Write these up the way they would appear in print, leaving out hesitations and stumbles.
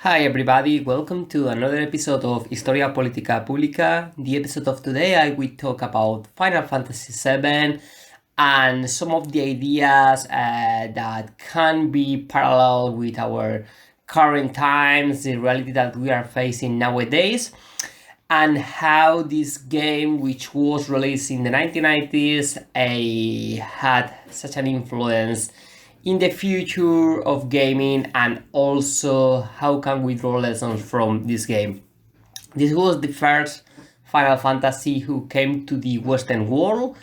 Hi everybody, welcome to another episode of Historia Politica Publica. The episode of today I will talk about Final Fantasy VII and some of the ideas that can be parallel with our current times, the reality that we are facing nowadays, and how this game, which was released in the 1990s, had such an influence in the future of gaming, and also how can we draw lessons from this game. This was the first Final Fantasy who came to the Western world,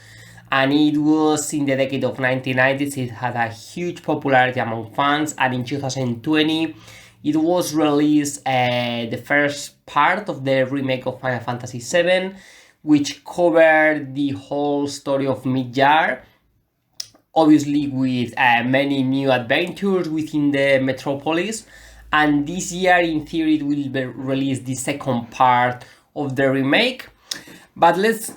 and it was in the decade of 1990s. It had a huge popularity among fans, and in 2020 it was released the first part of the remake of Final Fantasy VII, which covered the whole story of Midgar, obviously with many new adventures within the metropolis. And this year, in theory, it will be released the second part of the remake. But let's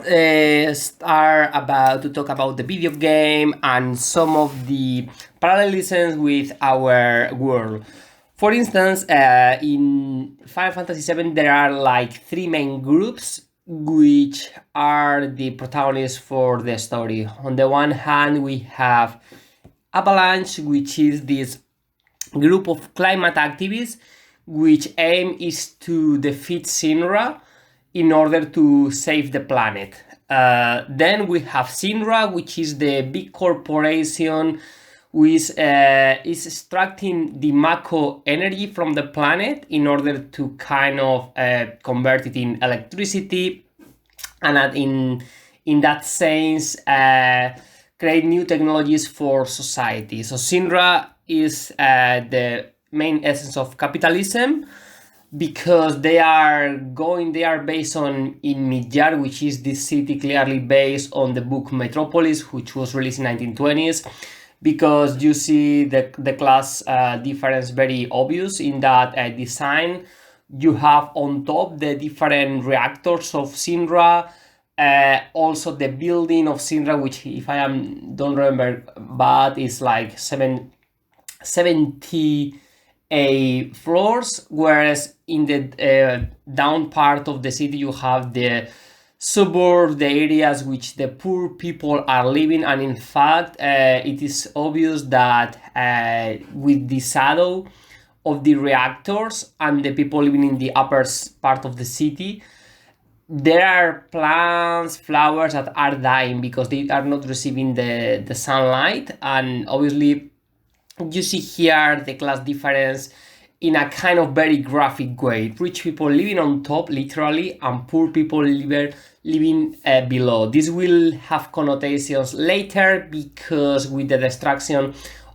start to talk about the video game and some of the parallelisms with our world. For instance, in Final Fantasy VII, there are like three main groups which are the protagonists for the story. On the one hand, we have Avalanche, which is this group of climate activists which aim is to defeat Sinra in order to save the planet. Then we have Sinra, which is the big corporation which is extracting the Mako energy from the planet in order to kind of convert it in electricity, and in that sense create new technologies for society. So Sinra is the main essence of capitalism, because they are based in Midgar, which is this city clearly based on the book Metropolis, which was released in 1920s. Because you see the class difference very obvious in that design. You have on top the different reactors of Sinra, also the building of Sinra, which if I don't remember, but it's like 70 floors, whereas in the down part of the city you have the suburbs, the areas which the poor people are living. And in fact, it is obvious that with the shadow of the reactors and the people living in the upper part of the city, there are plants, flowers that are dying because they are not receiving the sunlight. And obviously you see here the class difference in a kind of very graphic way. Rich people living on top, literally, and poor people living below. This will have connotations later, because with the destruction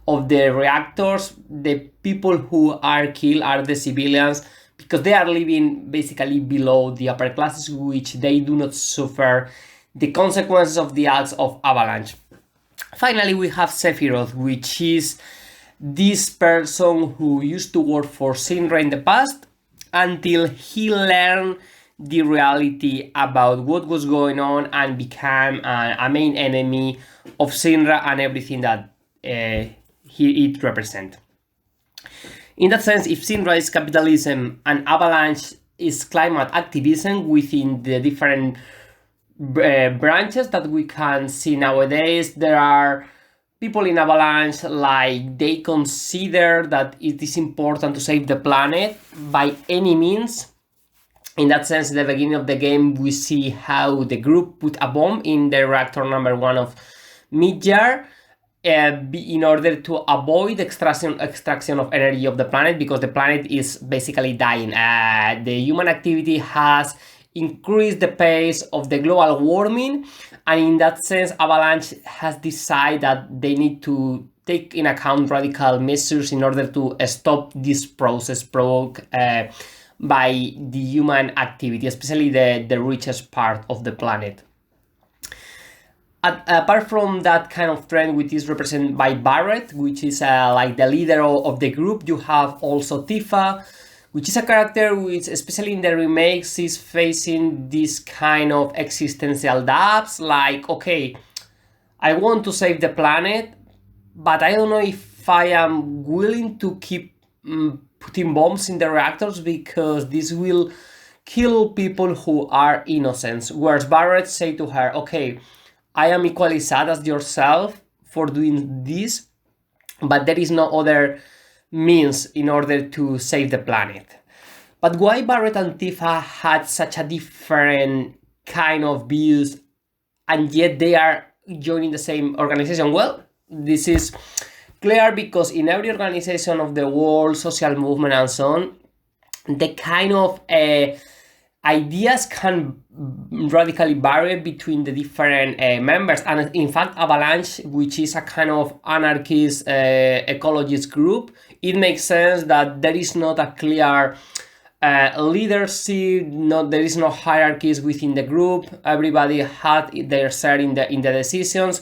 of the reactors, the people who are killed are the civilians, because they are living basically below the upper classes, which they do not suffer the consequences of the acts of Avalanche. Finally, we have Sephiroth, which is this person who used to work for Sinra in the past, until he learned the reality about what was going on and became a main enemy of Sinra and everything that it represents. In that sense, if Sinra is capitalism and Avalanche is climate activism within the different branches that we can see nowadays, there are people in Avalanche, like, they consider that it is important to save the planet by any means. In that sense, at the beginning of the game, we see how the group put a bomb in the reactor number 1 of Midgar in order to avoid extraction of energy of the planet, because the planet is basically dying. The human activity has increased the pace of the global warming, and in that sense, Avalanche has decided that they need to take in account radical measures in order to stop this process provoked by the human activity, especially the richest part of the planet. Apart from that kind of trend, which is represented by Barret, which is like the leader of the group, you have also Tifa, which is a character which, especially in the remakes, is facing this kind of existential doubts, like, okay, I want to save the planet, but I don't know if I am willing to keep putting bombs in the reactors because this will kill people who are innocent. Whereas Barrett say to her, okay, I am equally sad as yourself for doing this, but there is no other means in order to save the planet. But why Barrett and Tifa had such a different kind of views and yet they are joining the same organization? Well, this is clear because in every organization of the world, social movement and so on, the kind of ideas can radically vary between the different members. And in fact, Avalanche, which is a kind of anarchist ecologist group, it makes sense that there is not a clear leadership, there is no hierarchies within the group. Everybody had their share in the decisions.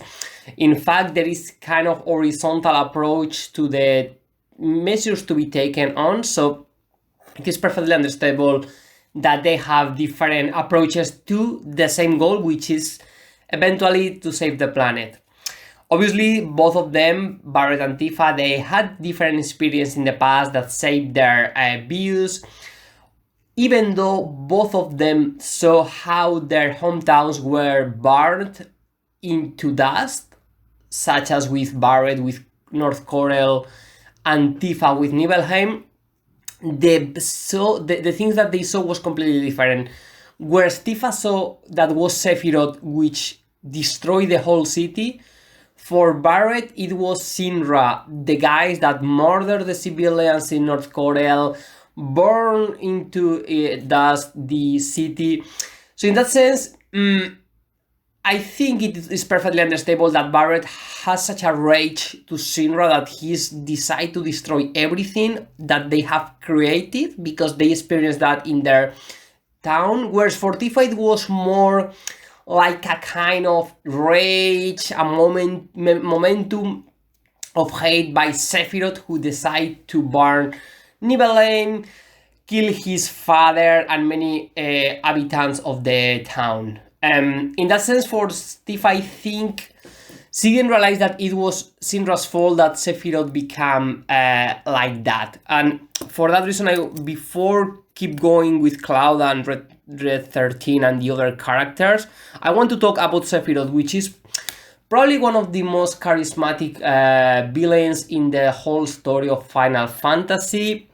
In fact, there is kind of horizontal approach to the measures to be taken on. So it is perfectly understandable that they have different approaches to the same goal, which is eventually to save the planet. Obviously, both of them, Barrett and Tifa, they had different experience in the past that shaped their views. Even though both of them saw how their hometowns were burned into dust, such as with Barrett with North Corel and Tifa with Nibelheim, the things that they saw was completely different. Whereas Tifa saw that was Sephiroth, which destroyed the whole city, for Barrett it was Sinra, the guys that murdered the civilians in North Corel, burn into dust the city. So in that sense, I think it is perfectly understandable that Barrett has such a rage to Sinra that he's decided to destroy everything that they have created because they experienced that in their town. Whereas for Tifa it was more like a kind of rage, a momentum of hate by Sephiroth, who decided to burn Nibelheim, kill his father and many inhabitants of the town. In that sense, for Tifa, I think she didn't realize that it was Sinra's fault that Sephiroth became like that. And for that reason, before keep going with Cloud and Red 13 and the other characters, I want to talk about Sephiroth, which is probably one of the most charismatic villains in the whole story of Final Fantasy.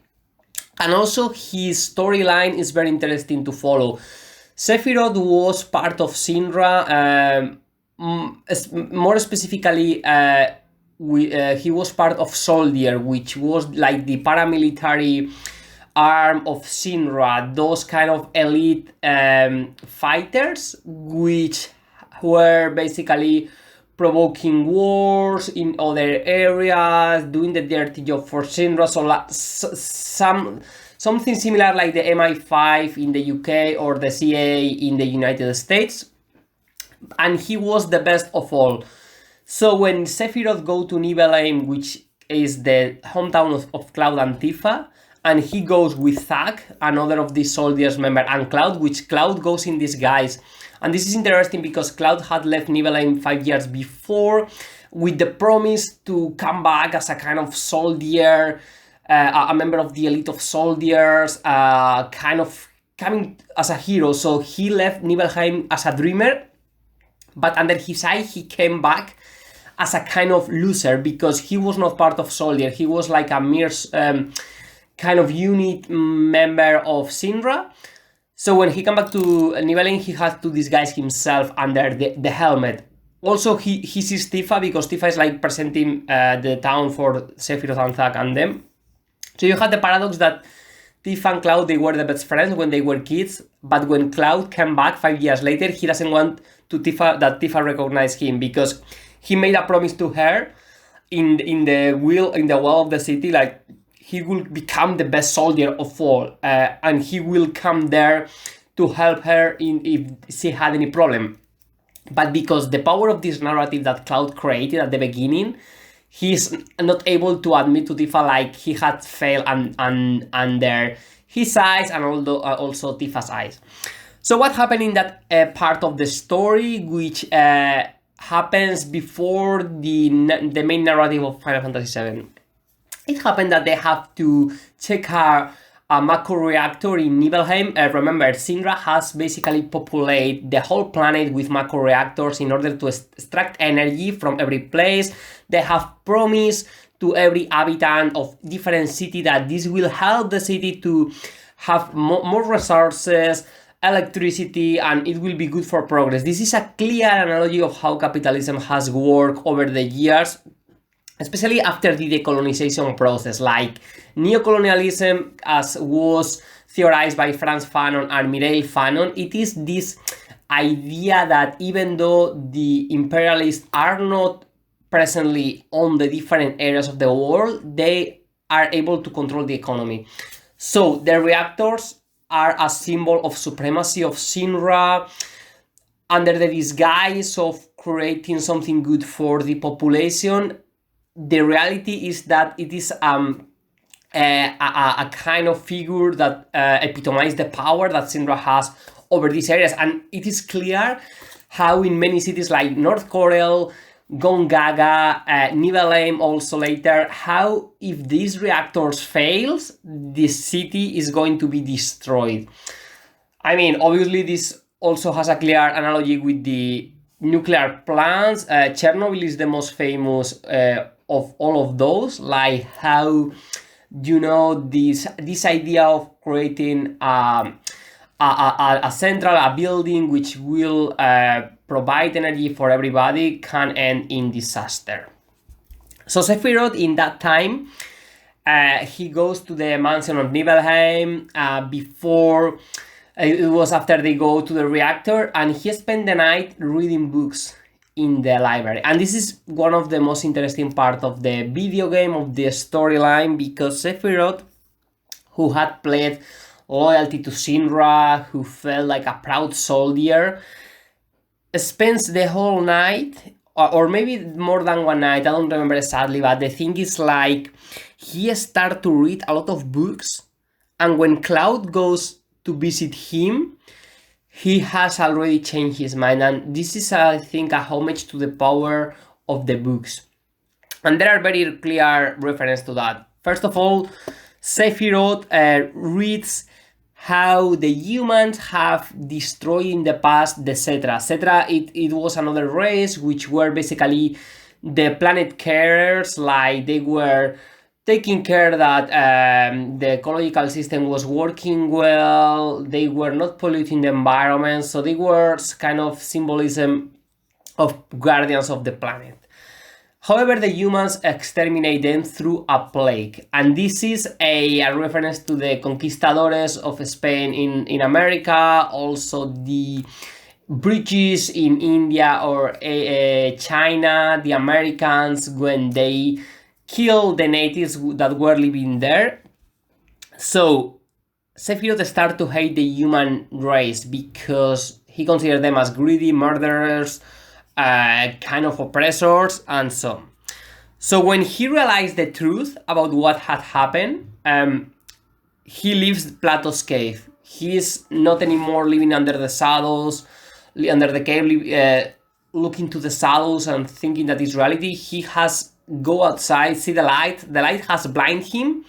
And also his storyline is very interesting to follow. Sephiroth was part of Sinra, more specifically he was part of Soldier, which was like the paramilitary arm of Sinra, those kind of elite fighters which were basically provoking wars in other areas, doing the dirty job for Sinra. So something similar like the MI5 in the UK or the CIA in the United States. And he was the best of all. So when Sephiroth go to Nibelheim, which is the hometown of Cloud and Tifa, and he goes with Zack, another of these soldiers member, and Cloud, which Cloud goes in disguise. And this is interesting because Cloud had left Nibelheim 5 years before with the promise to come back as a kind of soldier, a member of the elite of soldiers, kind of coming as a hero. So he left Nibelheim as a dreamer, but under his eye he came back as a kind of loser because he was not part of Soldier. He was like a mere kind of unit member of Sinra. So when he came back to Nibelheim, he had to disguise himself under the helmet. Also, he sees Tifa because Tifa is like presenting the town for Sephiroth and Zack and them. So you had the paradox that Tifa and Cloud, they were the best friends when they were kids, but when Cloud came back 5 years later, he doesn't want that Tifa recognize him because he made a promise to her in the wall of the city, like he will become the best soldier of all, and he will come there to help her if she had any problem. But because the power of this narrative that Cloud created at the beginning, he's not able to admit to Tifa like he had failed under his eyes and also Tifa's eyes. So what happened in that part of the story, which happens before the main narrative of Final Fantasy VII? it happened that they have to check a macro reactor in Nibelheim. Remember, Sindra has basically populated the whole planet with macro reactors in order to extract energy from every place. They have promised to every habitant of different city that this will help the city to have more resources, electricity, and it will be good for progress. This is a clear analogy of how capitalism has worked over the years, especially after the decolonization process, like neocolonialism, as was theorized by Frantz Fanon and Mireille Fanon. It is this idea that even though the imperialists are not presently on the different areas of the world, they are able to control the economy. So the reactors are a symbol of supremacy of Shinra under the disguise of creating something good for the population. The reality is that it is a kind of figure that epitomizes the power that Sindra has over these areas. And it is clear how in many cities like North Korel, Gongaga, Nibelheim also later, how if these reactors fails, the city is going to be destroyed. I mean, obviously this also has a clear analogy with the nuclear plants. Chernobyl is the most famous of all of those, like how, you know, this idea of creating a central, a building which will provide energy for everybody can end in disaster. So Sephiroth in that time, he goes to the mansion of Nibelheim before, it was after they go to the reactor, and he spent the night reading books in the library. And this is one of the most interesting part of the video game, of the storyline, because Sephiroth, who had pledged loyalty to Shinra, who felt like a proud soldier, spends the whole night, or maybe more than one night, I don't remember exactly, but the thing is like, he started to read a lot of books, and when Cloud goes to visit him, he has already changed his mind. And this is, I think, a homage to the power of the books. And there are very clear references to that. First of all, Sephiroth reads how the humans have destroyed in the past the Cetra. Cetra, it was another race which were basically the planet carers, like they were taking care that the ecological system was working well, they were not polluting the environment, so they were kind of symbolism of guardians of the planet. However, the humans exterminate them through a plague, and this is a reference to the conquistadores of Spain in America, also the British in India or China, the Americans when they killed the natives that were living there. So Sephiroth started to hate the human race because he considered them as greedy murderers, kind of oppressors, and so on. So when he realized the truth about what had happened, he leaves Plato's cave. He is not anymore living under the shadows, under the cave, looking to the shadows and thinking that it's reality. He has go outside, see the light. The light has blinded him,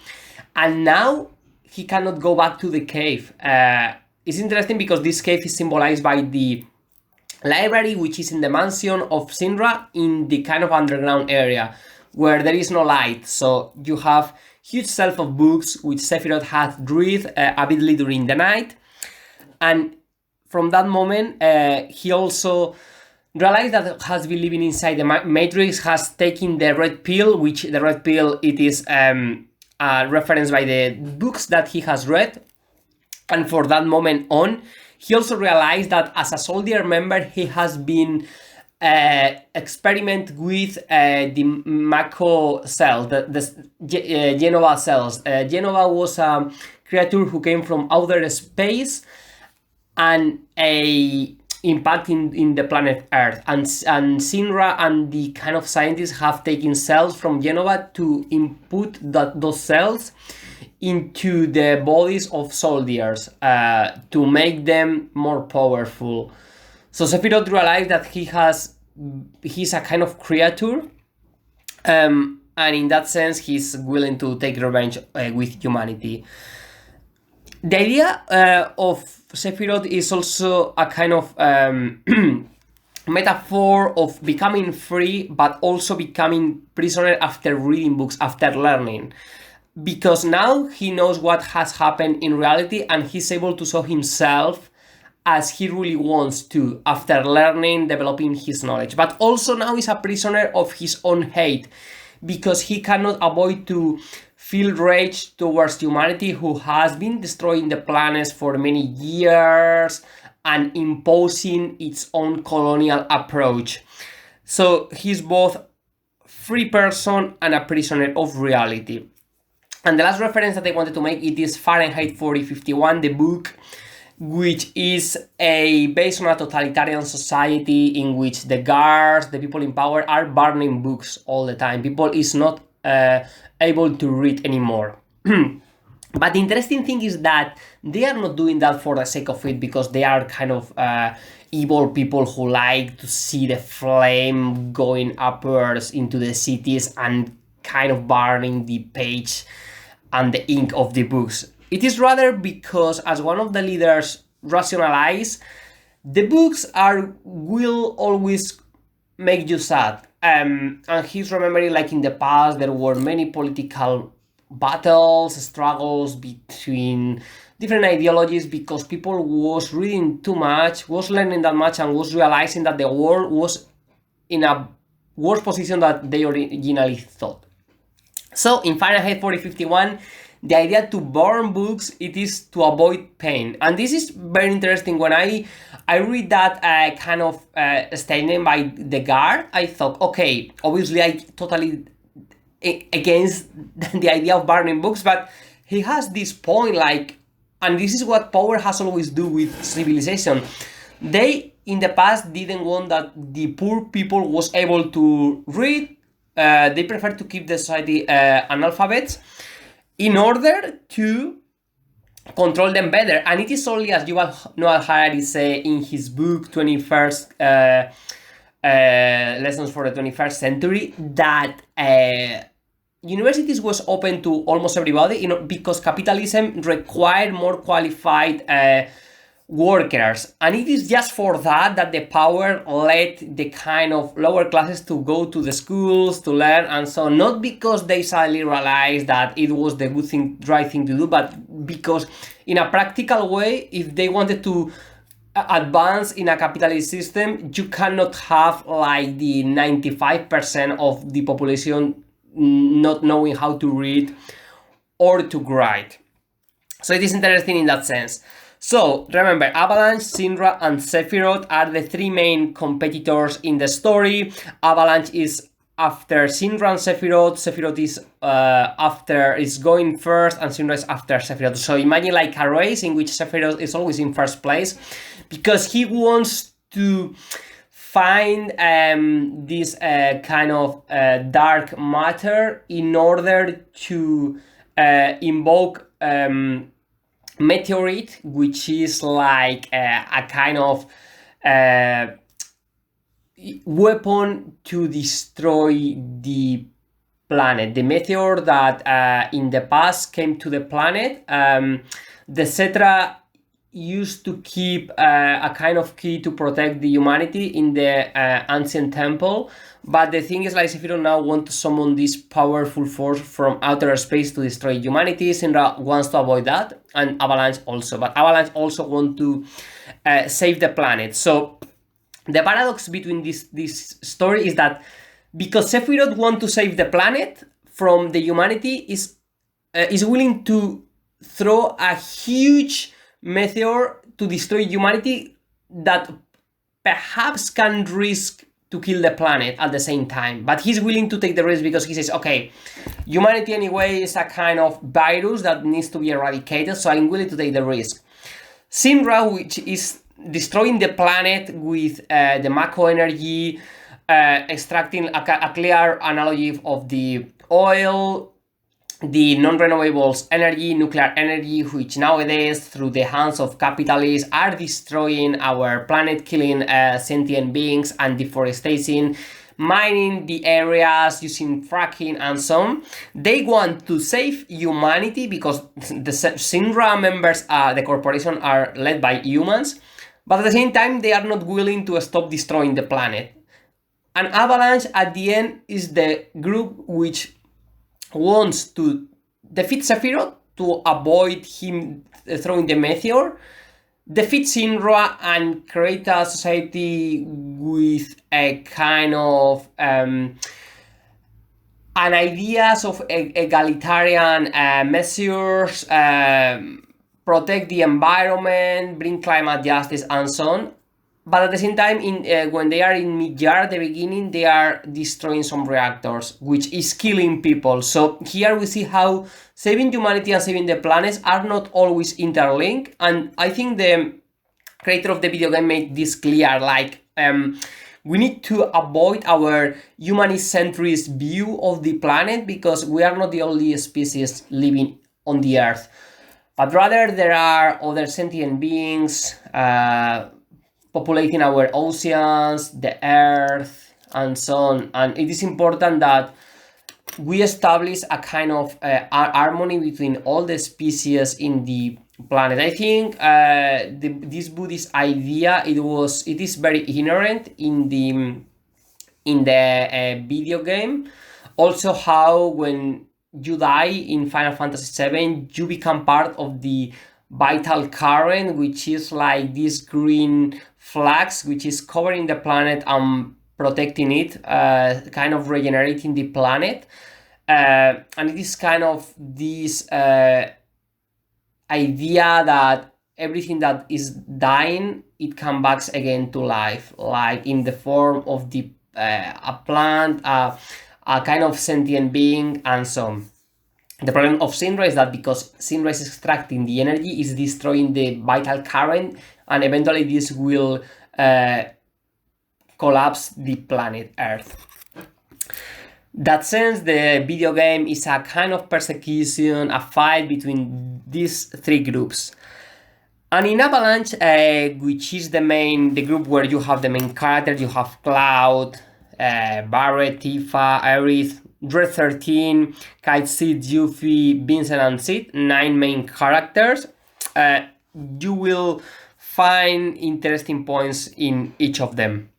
and now he cannot go back to the cave. It's interesting because this cave is symbolized by the library, which is in the mansion of Shinra in the kind of underground area where there is no light. So you have huge shelf of books which Sephiroth had read avidly during the night. And from that moment, he also realized that has been living inside the Matrix, has taken the red pill, which the red pill, it is referenced by the books that he has read. And for that moment on, he also realized that as a soldier member, he has been experiment with the Mako cell, the Genova cells. Genova was a creature who came from outer space and a impact in the planet Earth, and Shinra and the kind of scientists have taken cells from Genova to input those cells into the bodies of soldiers to make them more powerful. So Sephiroth realized that he's a kind of creature, and and in that sense, he's willing to take revenge with humanity. The idea of Sephiroth is also a kind of metaphor of becoming free, but also becoming prisoner after reading books, after learning. Because now he knows what has happened in reality, and he's able to show himself as he really wants to after learning, developing his knowledge. But also now he's a prisoner of his own hate, because he cannot avoid to feel rage towards humanity, who has been destroying the planets for many years and imposing its own colonial approach. So he's both free person and a prisoner of reality. And the last reference that I wanted to make, it is Fahrenheit 4051, the book, which is based on a totalitarian society in which the guards, the people in power, are burning books all the time. People is not able to read anymore. But the interesting thing is that they are not doing that for the sake of it, because they are kind of evil people who like to see the flame going upwards into the cities and kind of burning the page and the ink of the books. It is rather because, as one of the leaders rationalize, the books will always make you sad. And he's remembering, like in the past, there were many political battles, struggles between different ideologies, because people was reading too much, was learning that much, and was realizing that the world was in a worse position than they originally thought. So in Fahrenheit 4051, the idea to burn books, it is to avoid pain. And this is very interesting. When I read that kind of statement by the guard, I thought, okay, obviously I totally against the idea of burning books, but he has this point, like, and this is what power has always do with civilization. They, in the past, didn't want that the poor people was able to read. They prefer to keep the society analphabets in order to control them better. And it is only, as Yuval Noah Harari say in his book 21st Lessons for the 21st Century, that universities was open to almost everybody, because capitalism required more qualified workers, and it is just for that the power led the kind of lower classes to go to the schools to learn, and so not because they suddenly realized that it was the right thing to do, but because in a practical way, if they wanted to advance in a capitalist system, you cannot have like the 95% of the population not knowing how to read or to write. So it is interesting in that sense. So remember, Avalanche, Syndra, and Sephiroth are the three main competitors in the story. Avalanche is after Syndra and Sephiroth. Sephiroth is going first, and Syndra is after Sephiroth. So imagine like a race in which Sephiroth is always in first place, because he wants to find this kind of dark matter in order to invoke meteorite, which is like a kind of weapon to destroy the planet. The meteor that in the past came to the planet, the Cetra used to keep a kind of key to protect the humanity in the ancient temple. But the thing is, like, if you don't now want to summon this powerful force from outer space to destroy humanity, Syndra wants to avoid that, and Avalanche also. But Avalanche also want to save the planet. So the paradox between this story is that because Sephiroth want to save the planet from the humanity, is willing to throw a huge meteor to destroy humanity that perhaps can risk to kill the planet at the same time. But he's willing to take the risk because he says, okay, humanity anyway is a kind of virus that needs to be eradicated, so I'm willing to take the risk. Syndra, which is destroying the planet with the Mako energy, extracting a clear analogy of the oil, the non-renewables energy, nuclear energy, which nowadays, through the hands of capitalists, are destroying our planet, killing sentient beings and deforestation mining the areas using fracking and so on. They want to save humanity because the Sinra members, the corporation, are led by humans, but at the same time they are not willing to stop destroying the planet. And Avalanche at the end is the group which wants to defeat Sephiroth to avoid him throwing the meteor, defeat Sinra, and create a society with a kind of an ideas of egalitarian measures, protect the environment, bring climate justice, and so on. But at the same time, when they are in Midgar at the beginning, they are destroying some reactors, which is killing people. So here we see how saving humanity and saving the planets are not always interlinked. And I think the creator of the video game made this clear, like, we need to avoid our humanist-centrist view of the planet because we are not the only species living on the Earth. But rather there are other sentient beings, populating our oceans, the Earth, and so on. And it is important that we establish a kind of harmony between all the species in the planet. I think this Buddhist idea, it is very inherent in the video game. Also, how when you die in Final Fantasy VII, you become part of the vital current, which is like this green flux, which is covering the planet and protecting it, kind of regenerating the planet. And it is kind of this idea that everything that is dying, it comes back again to life, like in the form of a plant, a kind of sentient being, and so on. The problem of Sinra is that because Sinra is extracting the energy, is destroying the vital current, and eventually this will collapse the planet Earth. That sense, the video game is a kind of persecution, a fight between these three groups. And in Avalanche, which is the group where you have the main character, you have Cloud, Barret, Tifa, Aerith, Dread 13, Kite, Sid, Yuffie, Vincent, and Sid, 9 main characters. You will find interesting points in each of them.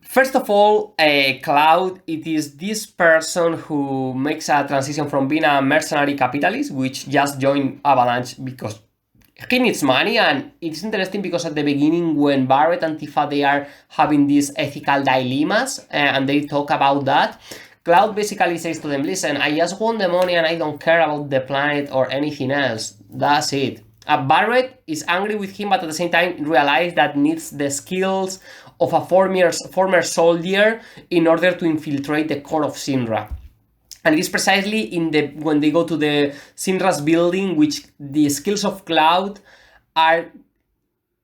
First of all, Cloud, it is this person who makes a transition from being a mercenary capitalist, which just joined Avalanche because he needs money. And it's interesting because at the beginning, when Barret and Tifa, they are having these ethical dilemmas, and they talk about that, Cloud basically says to them, listen, I just want the money and I don't care about the planet or anything else. That's it. Barret is angry with him, but at the same time realizes that needs the skills of a former soldier in order to infiltrate the core of Sinra. And it is precisely when they go to the Sinra's building, which the skills of Cloud are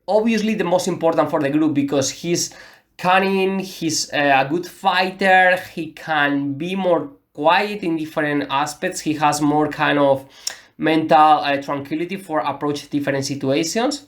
obviously the most important for the group, because he's cunning, he's a good fighter, he can be more quiet in different aspects, he has more kind of mental tranquility for approach different situations.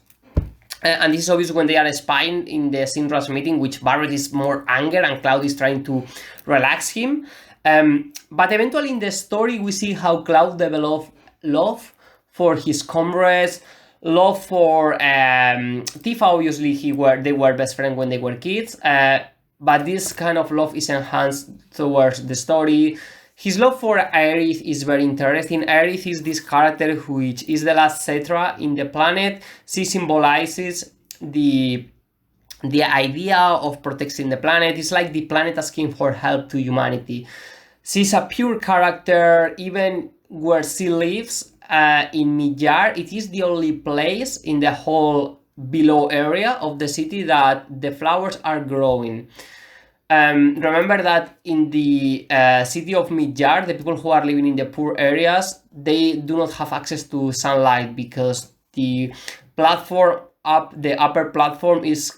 And this is obvious when they are spying in the Sinra's meeting, which Barret is more anger and Cloud is trying to relax him. But eventually in the story, we see how Cloud developed love for his comrades, love for Tifa. Obviously, they were best friends when they were kids. But this kind of love is enhanced towards the story. His love for Aerith is very interesting. Aerith is this character which is the last Cetra in the planet. She symbolizes the idea of protecting the planet. It's like the planet asking for help to humanity. She's a pure character. Even where she lives in Midgar, it is the only place in the whole below area of the city that the flowers are growing. Remember that in the city of Midgar, the people who are living in the poor areas, they do not have access to sunlight because the upper platform is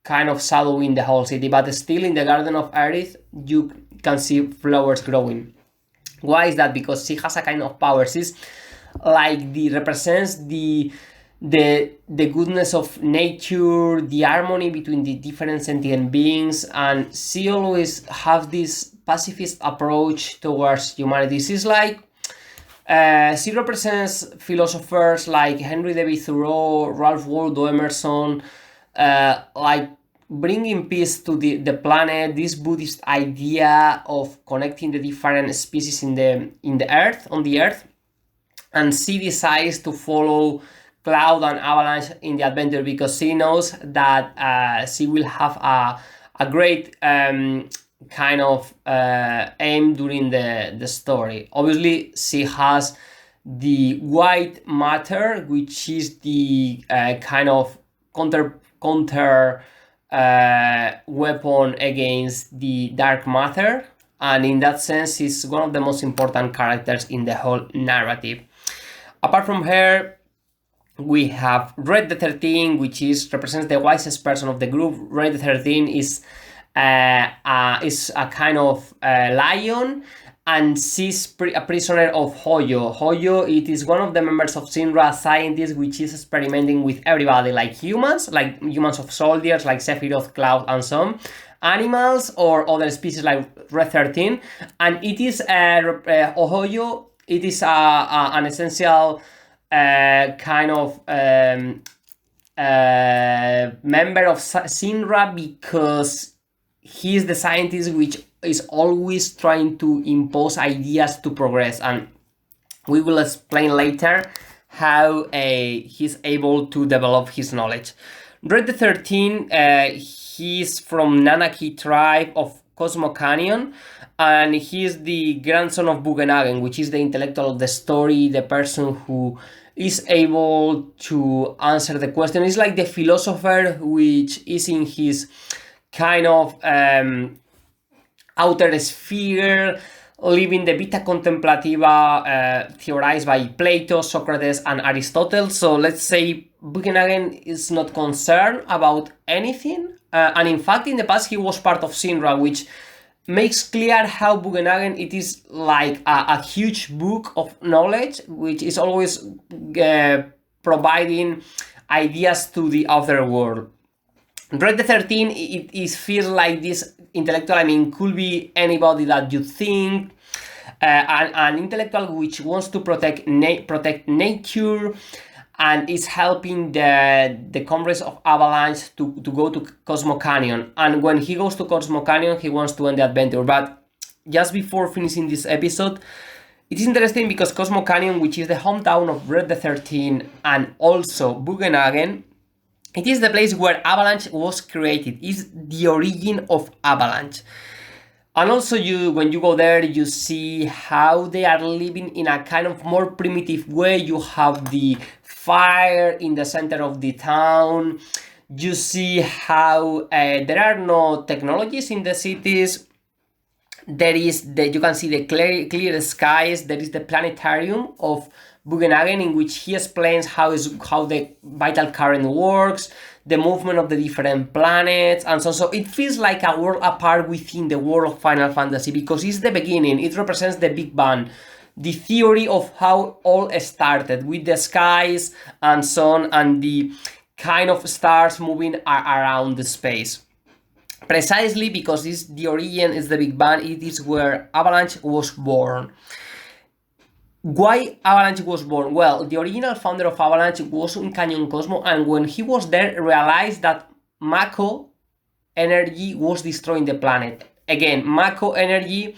kind of shadowing the whole city. But still, in the Garden of Aerith, you can see flowers growing. Why is that? Because she has a kind of power. She's like represents the the goodness of nature, the harmony between the different sentient beings, and she always have this pacifist approach towards humanity. She's like she represents philosophers like Henry David Thoreau, Ralph Waldo Emerson, like bringing peace to the planet. This Buddhist idea of connecting the different species in the earth, on the earth, and she decides to follow Cloud and Avalanche in the adventure because she knows that she will have a great kind of aim during the story. Obviously, she has the white matter, which is the kind of counter weapon against the dark matter, and in that sense, she's one of the most important characters in the whole narrative. Apart from her, we have Red the 13, which represents the wisest person of the group. Red the 13 is a kind of lion, and she's a prisoner of Hoyo. Hoyo, it is one of the members of Shinra, scientists, which is experimenting with everybody, like humans of soldiers, like Sephiroth, Cloud, and some animals, or other species like Red 13. And it is Hoyo. It is an essential kind of member of Shinra because he is the scientist which is always trying to impose ideas to progress, and we will explain later how he's able to develop his knowledge. Red the 13, he's from Nanaki tribe of Cosmo Canyon, and he is the grandson of Bugenhagen, which is the intellectual of the story, the person who is able to answer the question. It's like the philosopher which is in his kind of outer sphere, living the vita contemplativa theorized by Plato, Socrates, and Aristotle. So let's say Bugenhagen is not concerned about anything, and in fact in the past he was part of Shinra, which makes clear how Bugenhagen it is like a huge book of knowledge which is always providing ideas to the other world. Red the 13, it feels like this intellectual, could be anybody that you think, an intellectual which wants to protect nature, and is helping the comrades of Avalanche to go to Cosmo Canyon. And when he goes to Cosmo Canyon, he wants to end the adventure. But just before finishing this episode, it is interesting because Cosmo Canyon, which is the hometown of Red the 13 and also Bugenhagen, it is the place where Avalanche was created. It's the origin of Avalanche. And also when you go there, you see how they are living in a kind of more primitive way. You have the fire in the center of the town. You see how there are no technologies in the cities. There is you can see the clear skies. There is the planetarium of Bugenhagen, in which he explains how the vital current works, the movement of the different planets, and so on. So it feels like a world apart within the world of Final Fantasy, because it's the beginning. It represents the Big Bang, the theory of how all started with the skies and so on, and the kind of stars moving around the space. Precisely because the origin is the Big Bang, it is where Avalanche was born. Why Avalanche was born? Well, the original founder of Avalanche was in Canyon Cosmo, and when he was there, realized that Mako energy was destroying the planet. Again, Mako energy,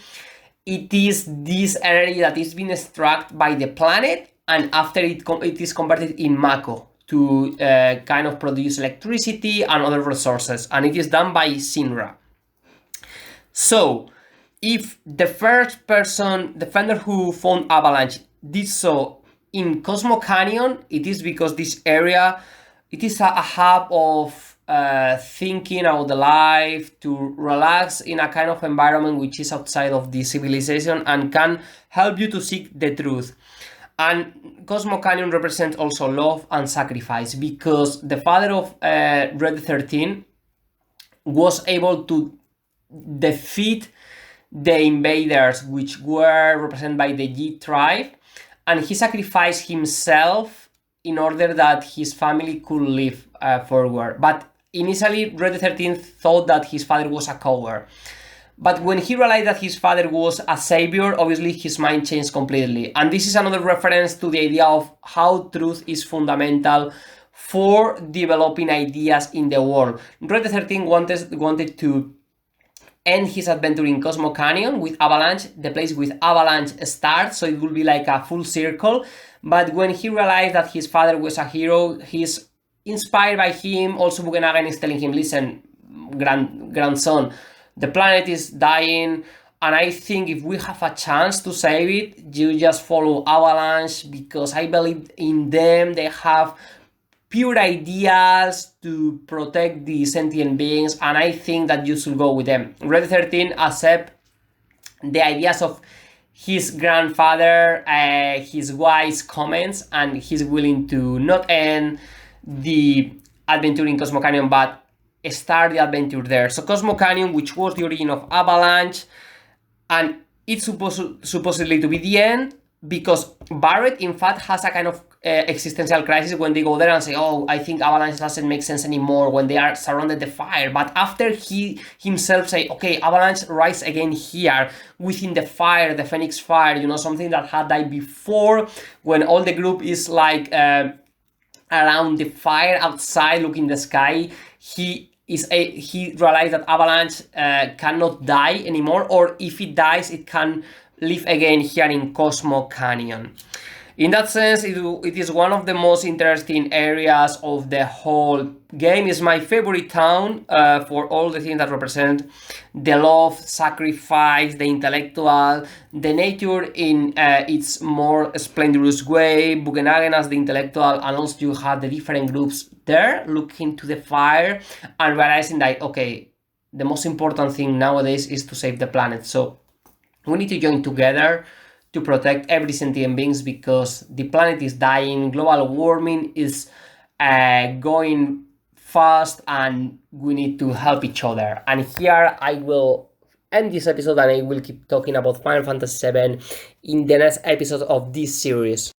it is this energy that is being extracted by the planet, and after it is converted in Mako to kind of produce electricity and other resources, and it is done by Shinra. So, if the first person, the founder who found Avalanche, did so in Cosmo Canyon, it is because this area, it is a hub of thinking about the life, to relax in a kind of environment which is outside of the civilization and can help you to seek the truth. And Cosmo Canyon represents also love and sacrifice, because the father of Red 13 was able to defeat the invaders, which were represented by the Yi tribe, and he sacrificed himself in order that his family could live forward. But initially, Red 13 thought that his father was a coward. But when he realized that his father was a savior, obviously his mind changed completely. And this is another reference to the idea of how truth is fundamental for developing ideas in the world. Red 13 wanted to end his adventure in Cosmo Canyon with Avalanche, the place with Avalanche starts, so it will be like a full circle. But when he realized that his father was a hero, he's inspired by him. Also, Bugenhagen is telling him, listen, grandson, the planet is dying, and I think if we have a chance to save it, you just follow Avalanche, because I believe in them. They have pure ideas to protect the sentient beings, and I think that you should go with them. Red 13 accept the ideas of his grandfather, his wise comments, and he's willing to not end the adventure in Cosmo Canyon, but start the adventure there. So Cosmo Canyon, which was the origin of Avalanche, and it's supposedly to be the end, because Barrett in fact has a kind of existential crisis when they go there and say, oh, I think Avalanche doesn't make sense anymore when they are surrounded the fire. But after he himself say, okay, Avalanche rise again here within the fire, the Phoenix fire, you know, something that had died before, when all the group is like around the fire outside looking the sky, he realized that Avalanche cannot die anymore, or if it dies, it can live again here in Cosmo Canyon. In that sense, it is one of the most interesting areas of the whole game. It's my favorite town for all the things that represent the love, sacrifice, the intellectual, the nature in its more splendorous way, Bugenhagen as the intellectual, and also you have the different groups there looking to the fire and realizing that, okay, the most important thing nowadays is to save the planet. So we need to join together to protect every sentient beings, because the planet is dying, global warming is going fast, and we need to help each other. And here I will end this episode, and I will keep talking about Final Fantasy VII in the next episode of this series.